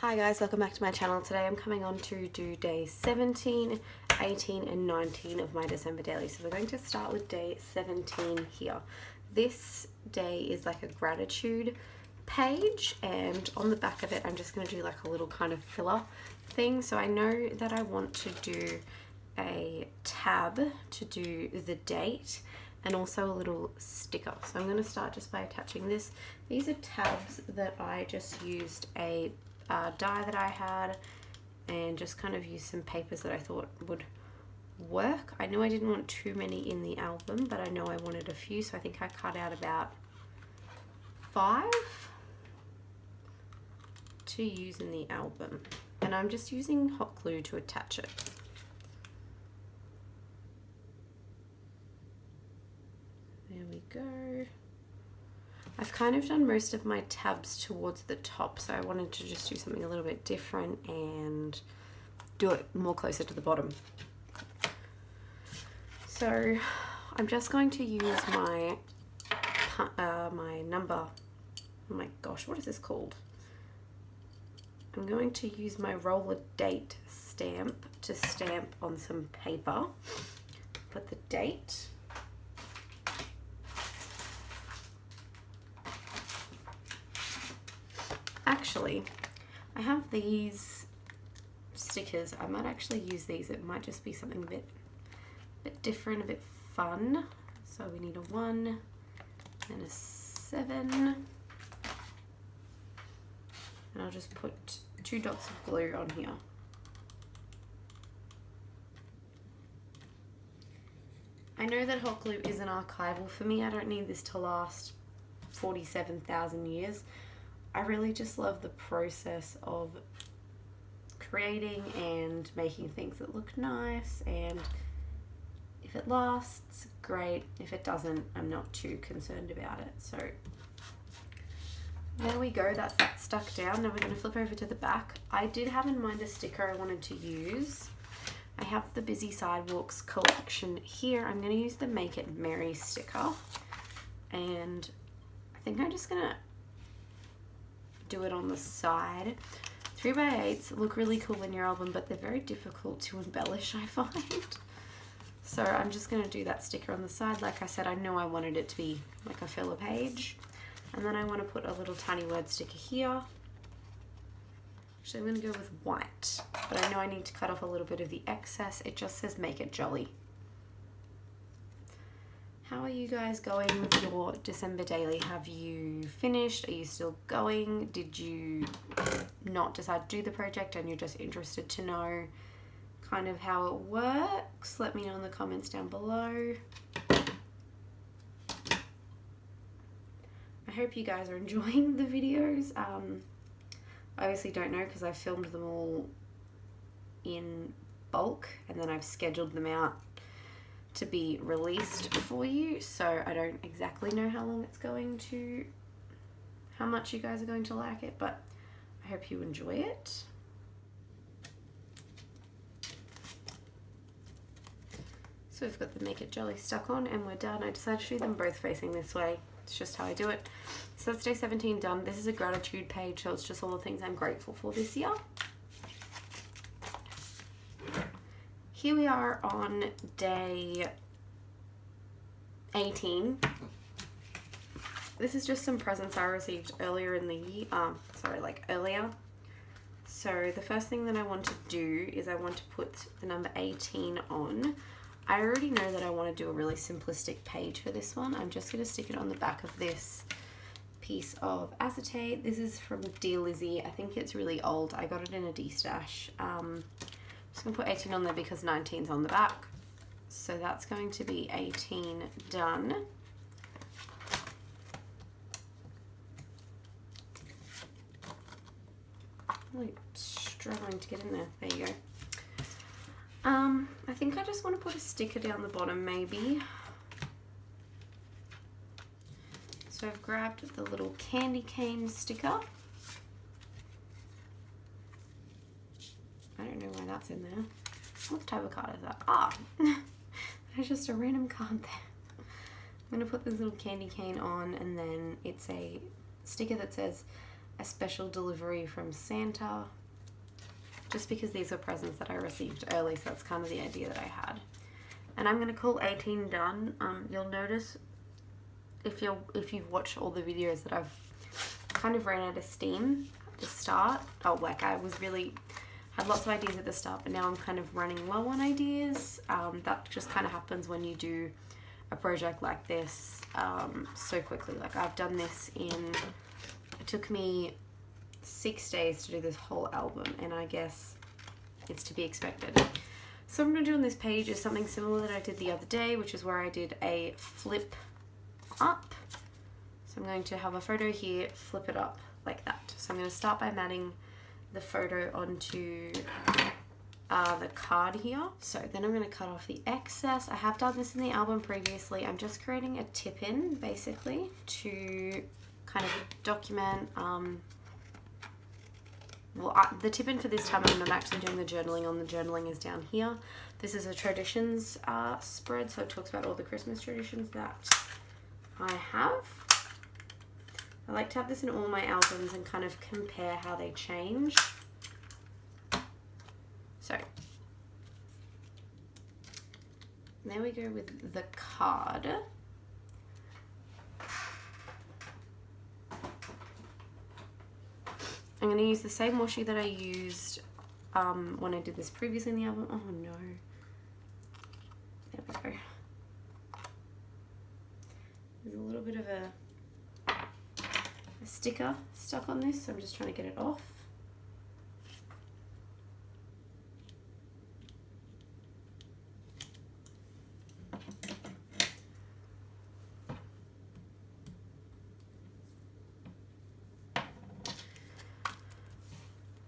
Hi guys, welcome back to my channel. Today I'm coming on to do day 17, 18 and 19 of my December daily. So we're going to start with day 17 here. This day is like a gratitude page, and on the back of it I'm just going to do like a little kind of filler thing. So I know that I want to do a tab to do the date and also a little sticker. So I'm going to start just by attaching this. These are tabs that I just used a die that I had and just kind of used some papers that I thought would work. I knew I didn't want too many in the album, but I know I wanted a few, so I think I cut out about 5 to use in the album, and I'm just using hot glue to attach it. There we go. I've kind of done most of my tabs towards the top, so I wanted to just do something a little bit different and do it more closer to the bottom. So I'm just going to use my number, oh my gosh, what is this called? I'm going to use my roller date stamp to stamp on some paper, put the date. Actually, I have these stickers. I might actually use these. It might just be something a bit different, a bit fun. So we need a 1 and a 7. And I'll just put 2 dots of glue on here. I know that hot glue isn't archival for me. I don't need this to last 47,000 years. I really just love the process of creating and making things that look nice, and if it lasts, great. If it doesn't, I'm not too concerned about it. So there we go, that's that stuck down. Now we're going to flip over to the back. I did have in mind a sticker I wanted to use. I have the Busy Sidewalks collection here. I'm going to use the Make It Merry sticker, and I think I'm just going to do it on the side. 3x8s look really cool in your album, but they're very difficult to embellish, I find. So I'm just going to do that sticker on the side. Like I said, I know I wanted it to be like a filler page. And then I want to put a little tiny word sticker here. Actually, I'm going to go with white, but I know I need to cut off a little bit of the excess. It just says Make It Jolly. How are you guys going with your December daily? Have you finished? Are you still going? Did you not decide to do the project and you're just interested to know kind of how it works? Let me know in the comments down below. I hope you guys are enjoying the videos. I obviously don't know because I filmed them all in bulk and then I've scheduled them out to be released for you, so I don't exactly know how long it's going to, how much you guys are going to like it, but I hope you enjoy it. So we've got the Make It Jolly stuck on and we're done. I decided to do them both facing this way. It's just how I do it. So that's day 17 done. This is a gratitude page, so it's just all the things I'm grateful for this year. Here we are on day 18. This is just some presents I received earlier in the year, earlier. So the first thing that I want to do is I want to put the number 18 on. I already know that I want to do a really simplistic page for this one. I'm just going to stick it on the back of this piece of acetate. This is from Dear Lizzie. I think it's really old. I got it in a D-stash. Just going to put 18 on there because 19's on the back. So that's going to be 18 done. I'm really struggling to get in there. There you go. I think I just want to put a sticker down the bottom maybe. So I've grabbed the little candy cane sticker. I don't know why that's in there. What type of card is that? Ah, there's just a random card there. I'm going to put this little candy cane on, and then it's a sticker that says, a special delivery from Santa, just because these were presents that I received early, so that's kind of the idea that I had. And I'm going to call 18 done. You'll notice if you've watched all the videos that I've kind of ran out of steam at the start. Oh, like I had lots of ideas at the start, but now I'm kind of running low on ideas. That just kind of happens when you do a project like this so quickly. Like I've done this it took me 6 days to do this whole album, and I guess it's to be expected. So what I'm going to do on this page is something similar that I did the other day, which is where I did a flip up. So I'm going to have a photo here, flip it up like that. So I'm going to start by matting the photo onto the card here. So then I'm going to cut off the excess. I have done this in the album previously. I'm just creating a tip-in basically to kind of document the tip-in for this time. I'm actually doing the journaling on. The journaling is down here. This is a traditions spread, so it talks about all the Christmas traditions that I have. I like to have this in all my albums and kind of compare how they change. So there we go with the card. I'm going to use the same washi that I used when I did this previously in the album. Oh no. There we go. There's a little bit of a sticker stuck on this, so I'm just trying to get it off.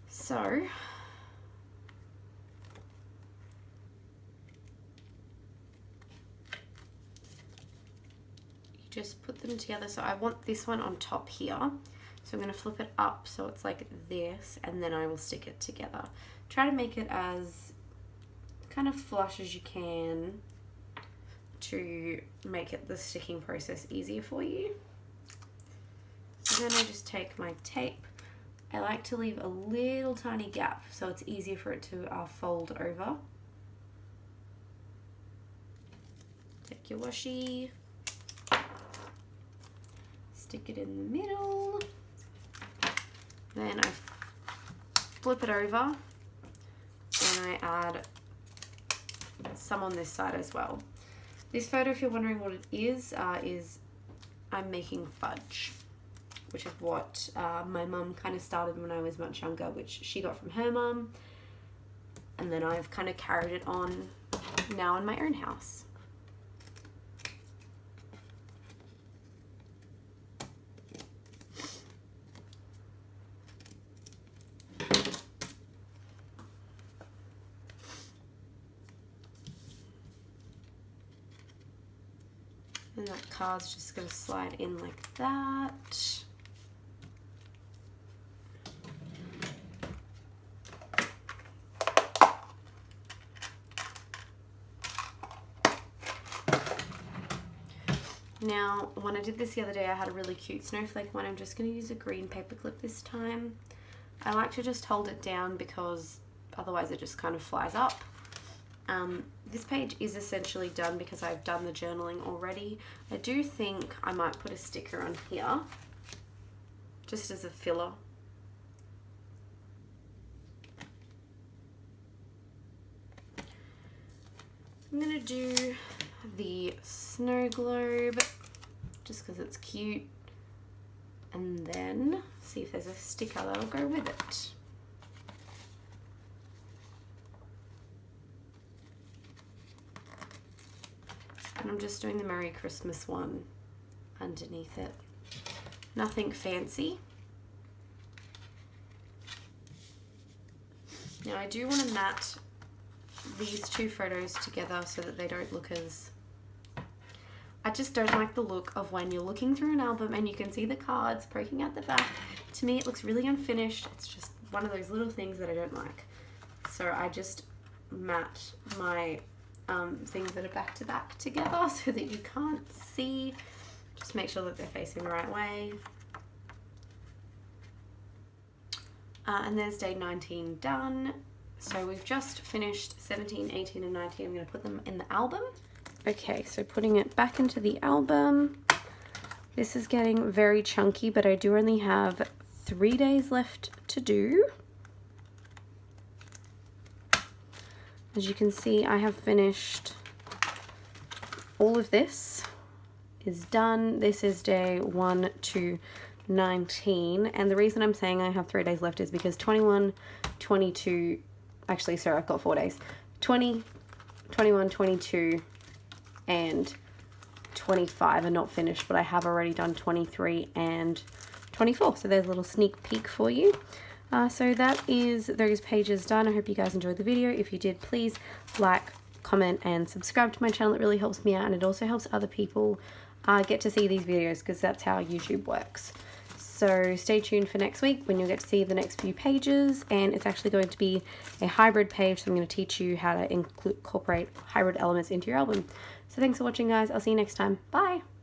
So you just put them together. So I want this one on top here, so I'm going to flip it up so it's like this, and then I will stick it together. Try to make it as kind of flush as you can to make it the sticking process easier for you. So then I just take my tape. I like to leave a little tiny gap so it's easier for it to fold over. Take your washi, stick it in the middle, then I flip it over and I add some on this side as well. This photo, if you're wondering what it is I'm making fudge, which is what my mum kind of started when I was much younger, which she got from her mum, and then I've kind of carried it on now in my own house. And that card's just going to slide in like that. Now, when I did this the other day, I had a really cute snowflake one. I'm just going to use a green paper clip this time. I like to just hold it down because otherwise it just kind of flies up. This page is essentially done because I've done the journaling already. I do think I might put a sticker on here just as a filler. I'm going to do the snow globe just because it's cute, and then see if there's a sticker that'll go with it. And I'm just doing the Merry Christmas one underneath it. Nothing fancy. Now I do want to mat these two photos together so that they don't look as... I just don't like the look of when you're looking through an album and you can see the cards poking out the back. To me it looks really unfinished. It's just one of those little things that I don't like. So I just mat my things that are back to back together so that you can't see. Just make sure that they're facing the right way. And there's day 19 done. So we've just finished 17, 18 and 19. I'm going to put them in the album. Okay, so putting it back into the album. This is getting very chunky, but I do only have 3 days left to do. As you can see, I have finished all of this is done. This is day 1 to 19, and the reason I'm saying I have 3 days left is because 21, 22, actually sorry, I've got 4 days, 20, 21, 22 and 25 are not finished, but I have already done 23 and 24, so there's a little sneak peek for you. So that is those pages done. I hope you guys enjoyed the video. If you did, please like, comment and subscribe to my channel. It really helps me out, and it also helps other people get to see these videos, because that's how YouTube works. So stay tuned for next week when you'll get to see the next few pages, and it's actually going to be a hybrid page, so I'm going to teach you how to incorporate hybrid elements into your album. So thanks for watching, guys. I'll see you next time. Bye!